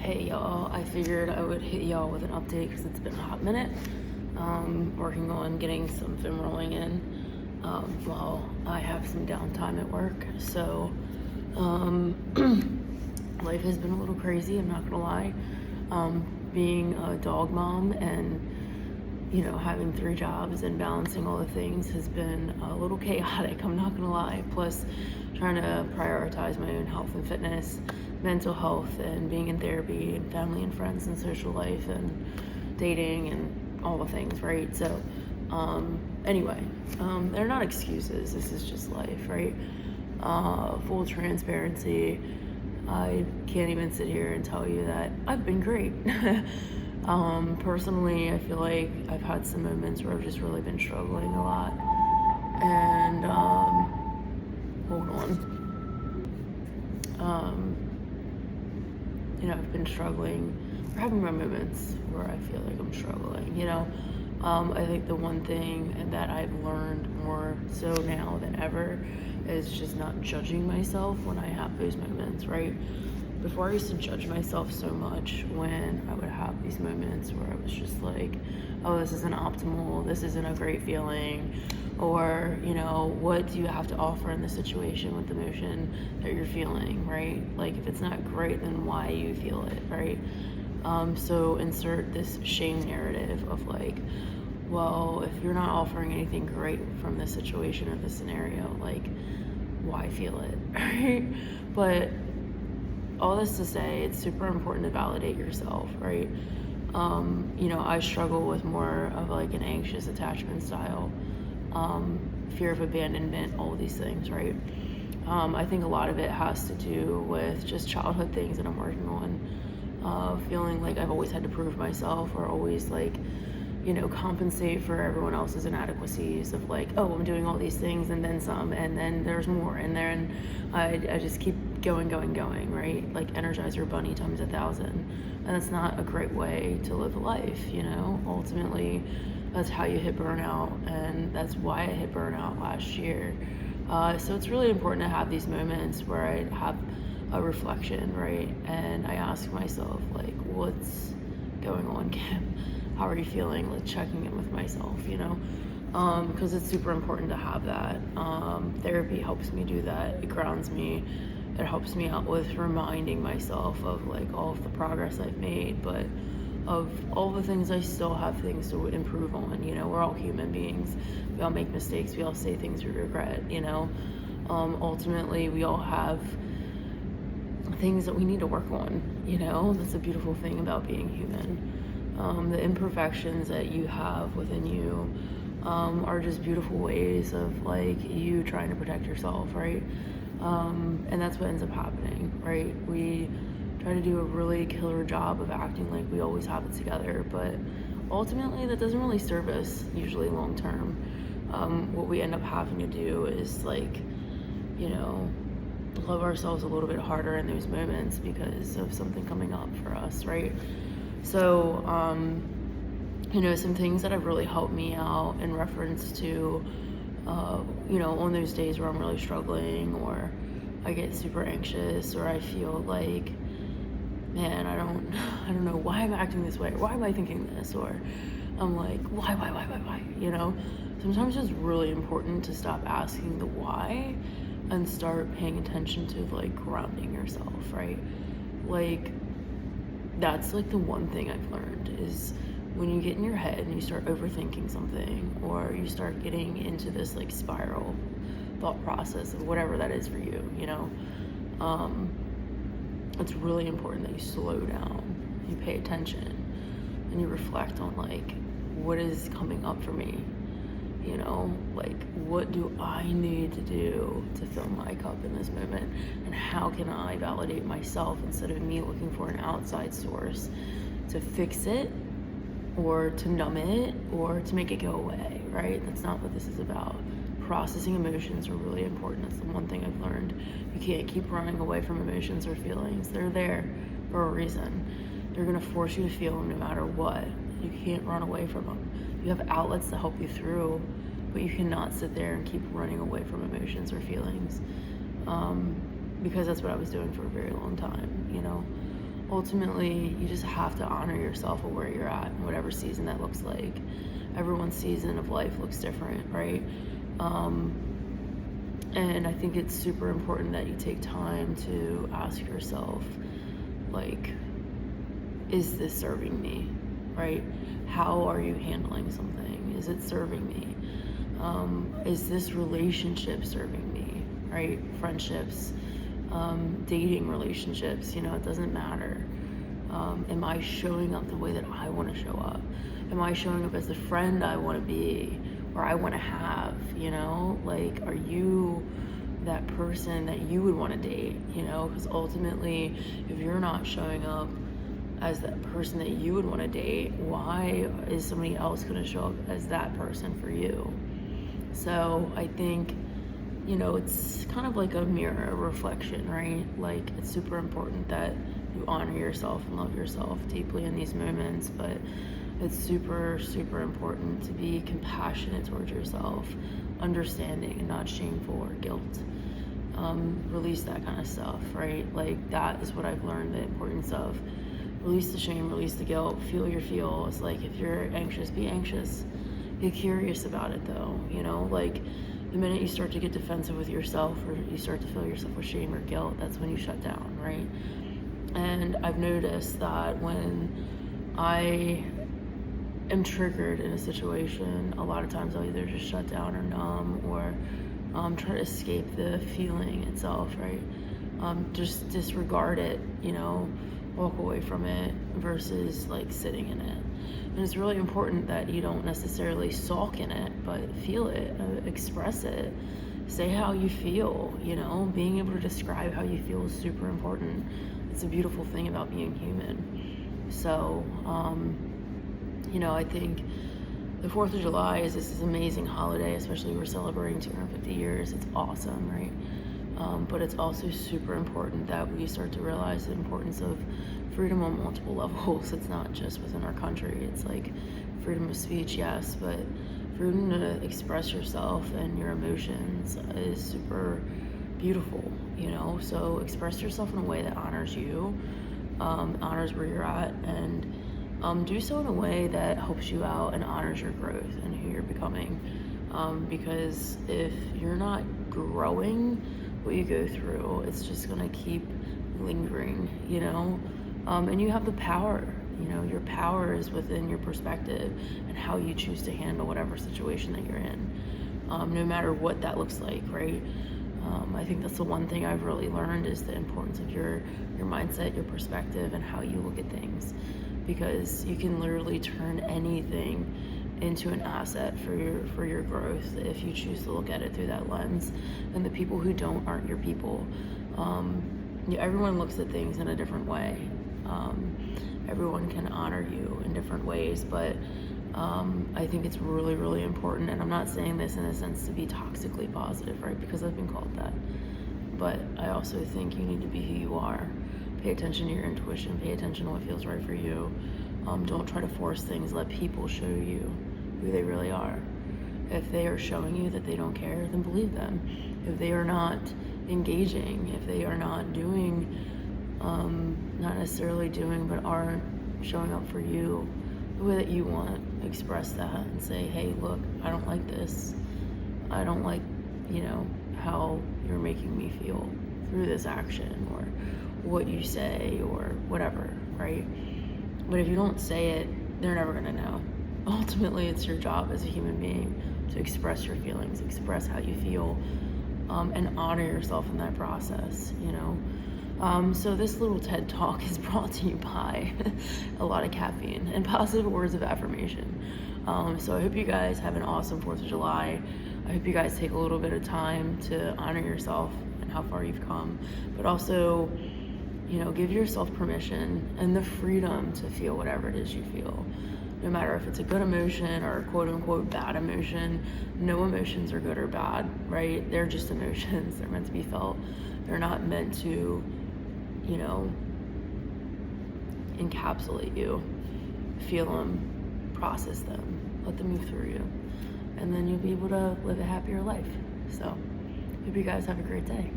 Hey y'all, I figured I would hit y'all with an update because it's been a hot minute. Working on getting some film rolling in while I have some downtime at work. So, life has been a little crazy, I'm not gonna lie. Being a dog mom and having 3 jobs and balancing all the things has been a little chaotic, I'm not gonna lie. Plus, trying to prioritize my own health and fitness, mental health, and being in therapy, and family and friends, and social life, and dating, and all the things, right? So, anyway, they're not excuses, this is just life, right? Full transparency, I can't even sit here and tell you that I've been great. Personally, I feel like I've had some moments where I've just really been struggling a lot. And, hold on. I've been struggling, or having my moments where I feel like I'm struggling, I think the one thing that I've learned more so now than ever is just not judging myself when I have those moments, right? Before I used to judge myself so much when I would have these moments where I was just like, oh, this isn't optimal, this isn't a great feeling, or, what do you have to offer in the situation with the emotion that you're feeling, right? Like, if it's not great, then why you feel it, right? So insert this shame narrative of like, well, if you're not offering anything great from this situation or this scenario, like, why feel it, right? But all this to say, it's super important to validate yourself, right? I struggle with more of like an anxious attachment style, fear of abandonment, all these things, right? I think a lot of it has to do with just childhood things that I'm working on, feeling like I've always had to prove myself, or always like, compensate for everyone else's inadequacies of like, oh, I'm doing all these things and then some, and then there's more, and then I just keep going, right? Like Energizer Bunny times 1,000. And that's not a great way to live life, Ultimately, that's how you hit burnout, and that's why I hit burnout last year. So it's really important to have these moments where I have a reflection, right? And I ask myself, like, what's going on, Kim? How are you feeling? Like, checking in with myself, because it's super important to have that. Therapy helps me do that. It grounds me. It helps me out with reminding myself of like all of the progress I've made, but of all the things I still have things to improve on. We're all human beings. We all make mistakes. We all say things we regret. Ultimately, we all have things that we need to work on. That's a beautiful thing about being human. The imperfections that you have within you are just beautiful ways of like you trying to protect yourself, right? And that's what ends up happening, right? We try to do a really killer job of acting like we always have it together, but ultimately that doesn't really serve us usually long term. What we end up having to do is like, love ourselves a little bit harder in those moments because of something coming up for us, right? So, some things that have really helped me out in reference to, on those days where I'm really struggling, or I get super anxious, or I feel like, man, I don't know why I'm acting this way, or why am I thinking this, or I'm like, why, sometimes it's really important to stop asking the why and start paying attention to like grounding yourself, right? Like, that's like the one thing I've learned is when you get in your head and you start overthinking something, or you start getting into this like spiral thought process of whatever that is for you, it's really important that you slow down, you pay attention, and you reflect on like, what is coming up for me, like, what do I need to do to fill my cup in this moment, and how can I validate myself instead of me looking for an outside source to fix it, or to numb it, or to make it go away, right? That's not what this is about. Processing emotions are really important. That's the one thing I've learned. You can't keep running away from emotions or feelings. They're there for a reason. They're gonna force you to feel them no matter what. You can't run away from them. You have outlets to help you through, but you cannot sit there and keep running away from emotions or feelings, because that's what I was doing for a very long time, ultimately, you just have to honor yourself or where you're at in whatever season that looks like. Everyone's season of life looks different, right? And I think it's super important that you take time to ask yourself, like, is this serving me, right? How are you handling something? Is it serving me? Is this relationship serving me, right? Friendships, dating relationships, it doesn't matter. Am I showing up the way that I want to show up? Am I showing up as the friend I want to be or I want to have, Like, are you that person that you would want to date, Because ultimately, if you're not showing up as that person that you would want to date, why is somebody else going to show up as that person for you? So I think, it's kind of like a mirror, a reflection, right? Like, it's super important that you honor yourself and love yourself deeply in these moments, but it's super, super important to be compassionate towards yourself, understanding and not shameful or guilt. Release that kind of stuff, right? Like, that is what I've learned the importance of. Release the shame, release the guilt, feel your feels. Like, if you're anxious, be anxious. Be curious about it though, Like, the minute you start to get defensive with yourself or you start to fill yourself with shame or guilt, that's when you shut down, right? And I've noticed that when I am triggered in a situation, a lot of times I'll either just shut down or numb or try to escape the feeling itself, right? Just disregard it, walk away from it versus like sitting in it. And it's really important that you don't necessarily sulk in it, but feel it, express it, say how you feel, being able to describe how you feel is super important. It's a beautiful thing about being human. So, I think the 4th of July is this amazing holiday, especially we're celebrating 250 years. It's awesome, right? But it's also super important that we start to realize the importance of freedom on multiple levels. It's not just within our country. It's like freedom of speech, yes, but freedom to express yourself and your emotions is super beautiful, So express yourself in a way that honors you, honors where you're at, and do so in a way that helps you out and honors your growth and who you're becoming. Because if you're not growing what you go through, it's just gonna keep lingering, and you have the power, your power is within your perspective and how you choose to handle whatever situation that you're in, no matter what that looks like, right? I think that's the one thing I've really learned is the importance of your mindset, your perspective, and how you look at things, because you can literally turn anything into an asset for your growth if you choose to look at it through that lens. And the people who don't aren't your people. Everyone looks at things in a different way. Everyone can honor you in different ways, but I think it's really, really important, and I'm not saying this in a sense to be toxically positive, right, because I've been called that, but I also think you need to be who you are. Pay attention to your intuition, pay attention to what feels right for you. Don't try to force things, let people show you who they really are. If they are showing you that they don't care, then believe them. If they are not engaging, if they are not doing, not necessarily doing, but aren't showing up for you the way that you want, express that and say, hey, look, I don't like this. I don't like, how you're making me feel through this action or what you say or whatever, right? But if you don't say it, they're never gonna know. Ultimately, it's your job as a human being to express your feelings, express how you feel, and honor yourself in that process, So this little TED Talk is brought to you by a lot of caffeine and positive words of affirmation. So I hope you guys have an awesome 4th of July. I hope you guys take a little bit of time to honor yourself and how far you've come, but also, give yourself permission and the freedom to feel whatever it is you feel. No matter if it's a good emotion or a quote unquote bad emotion, no emotions are good or bad, right? They're just emotions. They're meant to be felt. They're not meant to, encapsulate you. Feel them, process them, let them move through you. And then you'll be able to live a happier life. So, hope you guys have a great day.